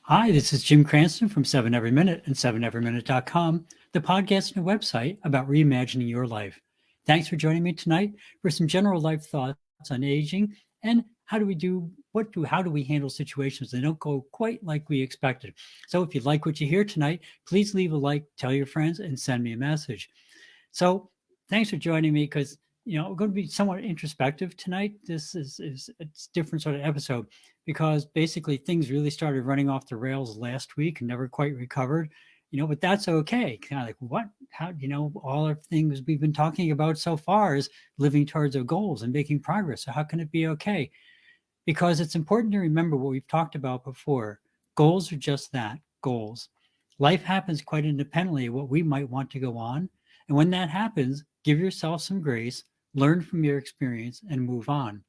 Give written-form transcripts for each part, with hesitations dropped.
Hi, this is Jim Cranston from 7 Every Minute and 7everyminute.com, the podcast and website about reimagining your life. Thanks for joining me tonight for some general life thoughts on aging and how do we handle situations that don't go quite like we expected. So if you like what you hear tonight, please leave a like, tell your friends, and send me a message. So thanks for joining me because we're going to be somewhat introspective tonight. This is it's a different sort of episode because basically things really started running off the rails last week and never quite recovered. But that's okay. Kind of like what? How all of things we've been talking about so far is living towards our goals and making progress. So how can it be okay? Because it's important to remember what we've talked about before. Goals are just that, goals. Life happens quite independently of what we might want to go on. And when that happens, give yourself some grace, learn from your experience, and move on,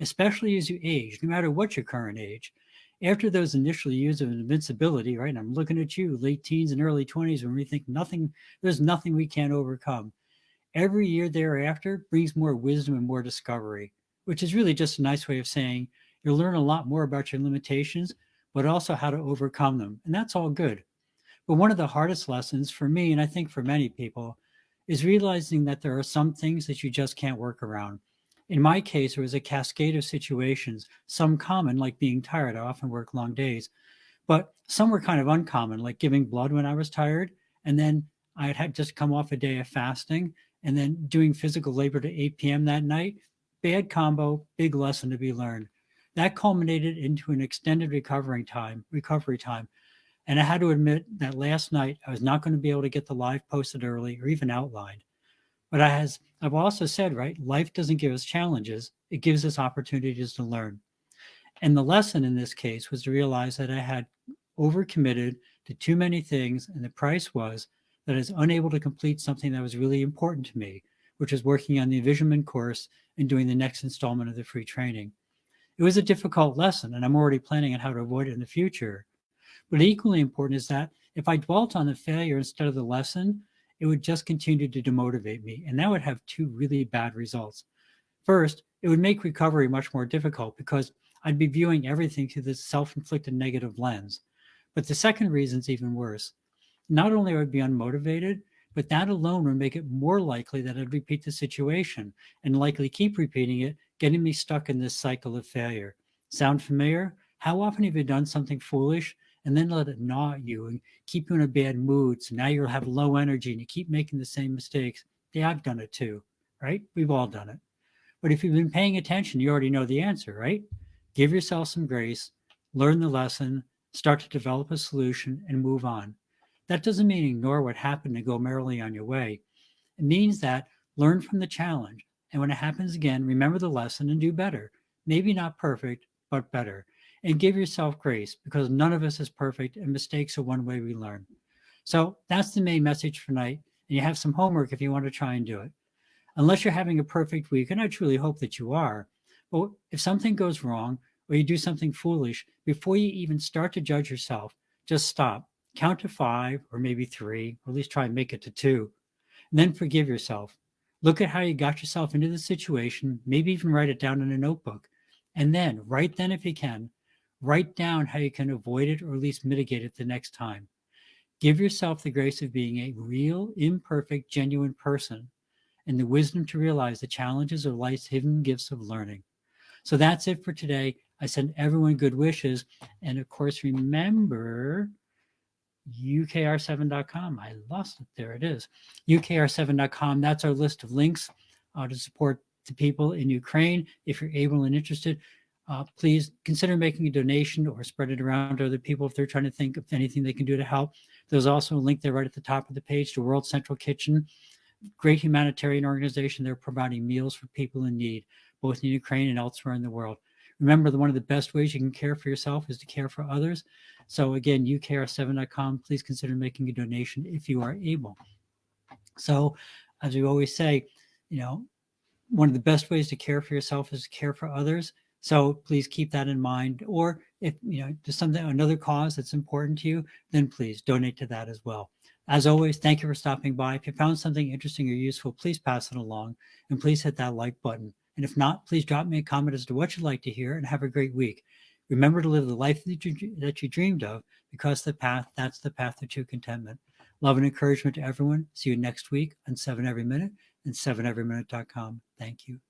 especially as you age, no matter what your current age. After those initial years of invincibility, right? And I'm looking at you, late teens and early 20s, when we think there's nothing we can't overcome. Every year thereafter brings more wisdom and more discovery, which is really just a nice way of saying you'll learn a lot more about your limitations, but also how to overcome them. And that's all good. But one of the hardest lessons for me, and I think for many people, is realizing that there are some things that you just can't work around. In my case, it was a cascade of situations, some common, like being tired. I often work long days, but some were kind of uncommon, like giving blood when I was tired. And then I had just come off a day of fasting and then doing physical labor to 8 p.m. that night. Bad combo, big lesson to be learned. That culminated into an extended recovery time. And I had to admit that last night I was not going to be able to get the live posted early or even outlined. But I've also said, right, life doesn't give us challenges, it gives us opportunities to learn. And the lesson in this case was to realize that I had overcommitted to too many things, and the price was that I was unable to complete something that was really important to me, which was working on the Envisionment course and doing the next installment of the free training. It was a difficult lesson, and I'm already planning on how to avoid it in the future. But equally important is that if I dwelt on the failure instead of the lesson, it would just continue to demotivate me, and that would have two really bad results. First, it would make recovery much more difficult because I'd be viewing everything through this self inflicted negative lens. But the second reason is even worse. Not only would I be unmotivated, but that alone would make it more likely that I'd repeat the situation and likely keep repeating it, getting me stuck in this cycle of failure. Sound familiar? How often have you done something foolish and then let it gnaw at you and keep you in a bad mood? So now you'll have low energy and you keep making the same mistakes. Yeah, I've done it too, right? We've all done it. But if you've been paying attention, you already know the answer, right? Give yourself some grace, learn the lesson, start to develop a solution, and move on. That doesn't mean ignore what happened and go merrily on your way. It means that learn from the challenge. And when it happens again, remember the lesson and do better. Maybe not perfect, but better. And give yourself grace because none of us is perfect and mistakes are one way we learn. So that's the main message for tonight. And you have some homework if you want to try and do it. Unless you're having a perfect week, and I truly hope that you are. But if something goes wrong or you do something foolish, before you even start to judge yourself, just stop, count to five or maybe three, or at least try and make it to two, and then forgive yourself. Look at how you got yourself into the situation, maybe even write it down in a notebook. And then, right then, if you can, write down how you can avoid it or at least mitigate it the next time. Give yourself the grace of being a real, imperfect, genuine person and the wisdom to realize the challenges of life's hidden gifts of learning. So that's it for today. I send everyone good wishes. And of course, remember ukr7.com. I lost it. There it is. ukr7.com. That's our list of links to support the people in Ukraine. If you're able and interested, please consider making a donation or spread it around to other people if they're trying to think of anything they can do to help. There's also a link there right at the top of the page to World Central Kitchen, great humanitarian organization. They're providing meals for people in need, both in Ukraine and elsewhere in the world. Remember that one of the best ways you can care for yourself is to care for others. So again, ukr7.com, please consider making a donation if you are able. So as we always say, one of the best ways to care for yourself is to care for others. So please keep that in mind. Or if there's another cause that's important to you, then please donate to that as well. As always, thank you for stopping by. If you found something interesting or useful, please pass it along and please hit that like button. And if not, please drop me a comment as to what you'd like to hear and have a great week. Remember to live the life that you dreamed of, because that's the path to true contentment. Love and encouragement to everyone. See you next week on 7 Every Minute and 7everyminute.com. Thank you.